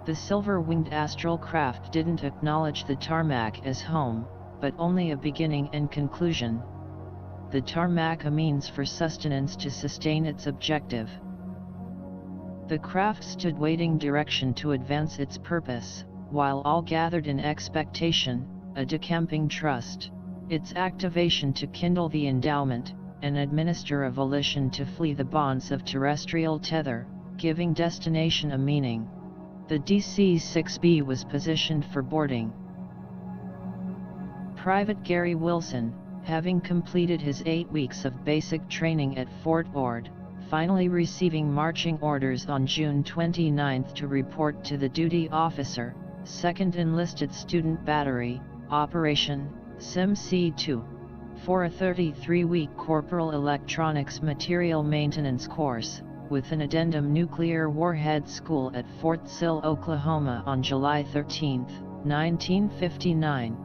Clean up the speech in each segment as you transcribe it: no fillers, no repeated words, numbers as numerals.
The silver-winged astral craft didn't acknowledge the tarmac as home, but only a beginning and conclusion. The tarmac a means for sustenance to sustain its objective. The craft stood waiting direction to advance its purpose, while all gathered in expectation, a decamping trust, its activation to kindle the endowment, and administer a volition to flee the bonds of terrestrial tether, giving destination a meaning. The DC-6B was positioned for boarding. Private Gary Willson, having completed his 8 weeks of basic training at Fort Ord, finally receiving marching orders on June 29 to report to the duty officer, 2nd Enlisted Student Battery, Operation Sim C2, for a 33-week Corporal Electronics Material Maintenance course, with an addendum Nuclear Warhead School at Fort Sill, Oklahoma on July 13, 1959.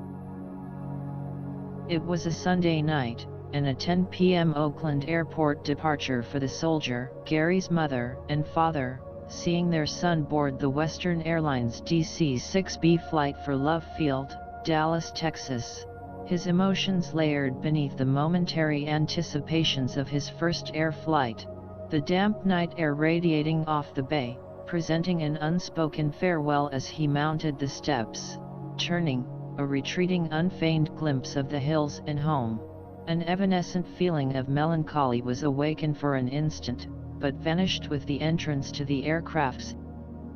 It was a Sunday night, and a 10 p.m. Oakland Airport departure for the soldier. Gary's mother and father, seeing their son board the Western Airlines DC-6B flight for Love Field, Dallas, Texas. His emotions layered beneath the momentary anticipations of his first air flight. The damp night air radiating off the bay, presenting an unspoken farewell as he mounted the steps, turning, a retreating unfeigned glimpse of the hills and home. An evanescent feeling of melancholy was awakened for an instant, but vanished with the entrance to the aircraft's.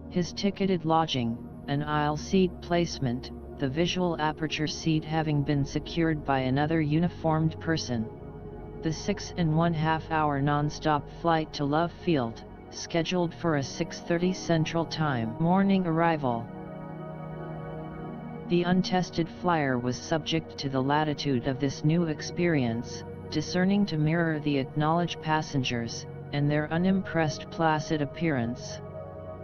His ticketed lodging, an aisle seat placement, the visual aperture seat having been secured by another uniformed person. The 6.5 hour non-stop flight to Love Field, scheduled for a 6:30 Central Time morning arrival. The untested flyer was subject to the latitude of this new experience, discerning to mirror the acknowledged passengers, and their unimpressed placid appearance.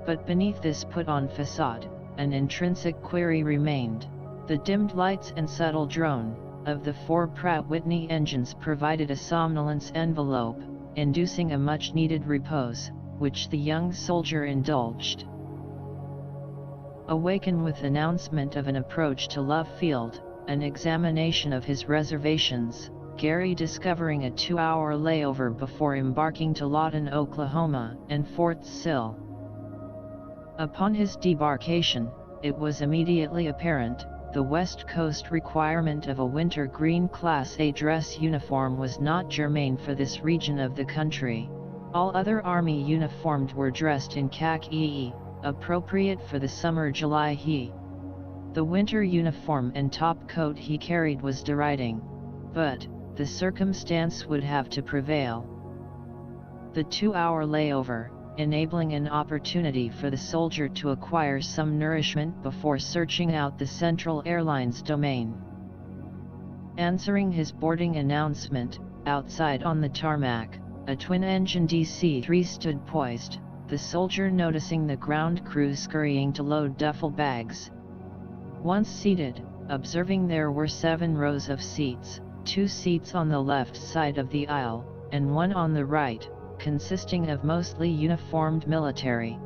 But beneath this put-on facade, an intrinsic query remained. The dimmed lights and subtle drone of the 4 Pratt & Whitney engines provided a somnolence envelope, inducing a much-needed repose, which the young soldier indulged. Awakened with announcement of an approach to Love Field, an examination of his reservations, Gary discovering a 2-hour layover before embarking to Lawton, Oklahoma, and Fort Sill. Upon his debarkation, it was immediately apparent, the West Coast requirement of a winter green Class A dress uniform was not germane for this region of the country. All other Army uniformed were dressed in khaki, appropriate for the summer July heat. The winter uniform and top coat he carried was deriding, but the circumstance would have to prevail. The 2-hour layover, enabling an opportunity for the soldier to acquire some nourishment before searching out the Central Airlines domain. Answering his boarding announcement, outside on the tarmac, a twin-engine DC-3 stood poised, the soldier noticing the ground crew scurrying to load duffel bags. Once seated, observing there were 7 rows of seats, 2 seats on the left side of the aisle, and 1 on the right, consisting of mostly uniformed military.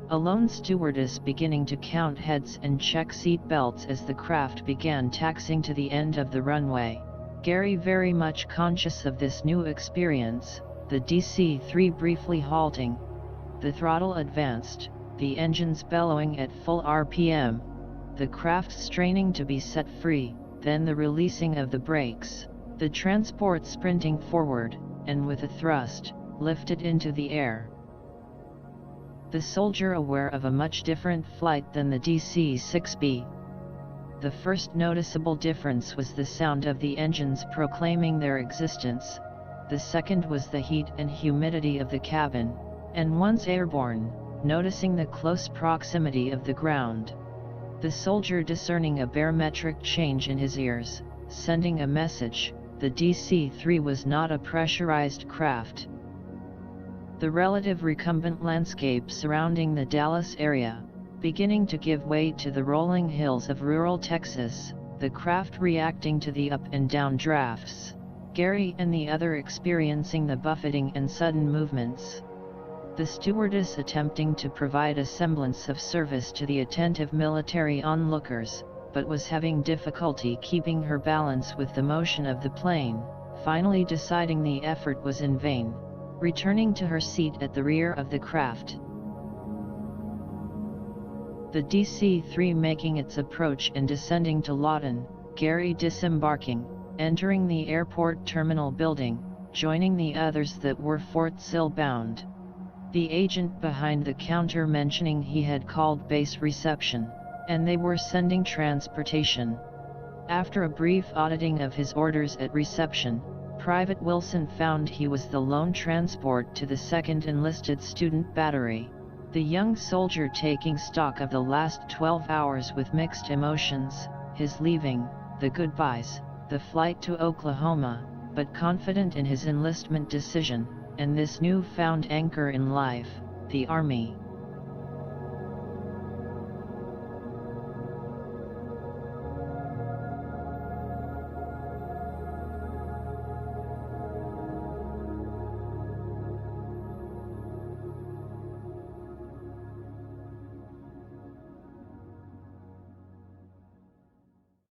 A lone stewardess beginning to count heads and check seat belts as the craft began taxiing to the end of the runway. Gary very much conscious of this new experience, the DC-3 briefly halting. The throttle advanced, the engines bellowing at full RPM, the craft straining to be set free, then the releasing of the brakes, the transport sprinting forward, and with a thrust, lifted into the air. The soldier aware of a much different flight than the DC-6B. The first noticeable difference was the sound of the engines proclaiming their existence, the second was the heat and humidity of the cabin, and once airborne, noticing the close proximity of the ground. The soldier discerning a barometric change in his ears, sending a message, the DC-3 was not a pressurized craft. The relative recumbent landscape surrounding the Dallas area, beginning to give way to the rolling hills of rural Texas, the craft reacting to the up and down drafts, Gary and the other experiencing the buffeting and sudden movements. the stewardess attempting to provide a semblance of service to the attentive military onlookers, but was having difficulty keeping her balance with the motion of the plane, finally deciding the effort was in vain, returning to her seat at the rear of the craft. The DC-3 making its approach and descending to Lawton, Gary disembarking, entering the airport terminal building, joining the others that were Fort Sill bound. The agent behind the counter mentioning he had called base reception, and they were sending transportation. After a brief auditing of his orders at reception, Private Willson found he was the lone transport to the 2nd Enlisted Student Battery. The young soldier taking stock of the last 12 hours with mixed emotions, his leaving, the goodbyes, the flight to Oklahoma, but confident in his enlistment decision, and this new-found anchor in life, the Army.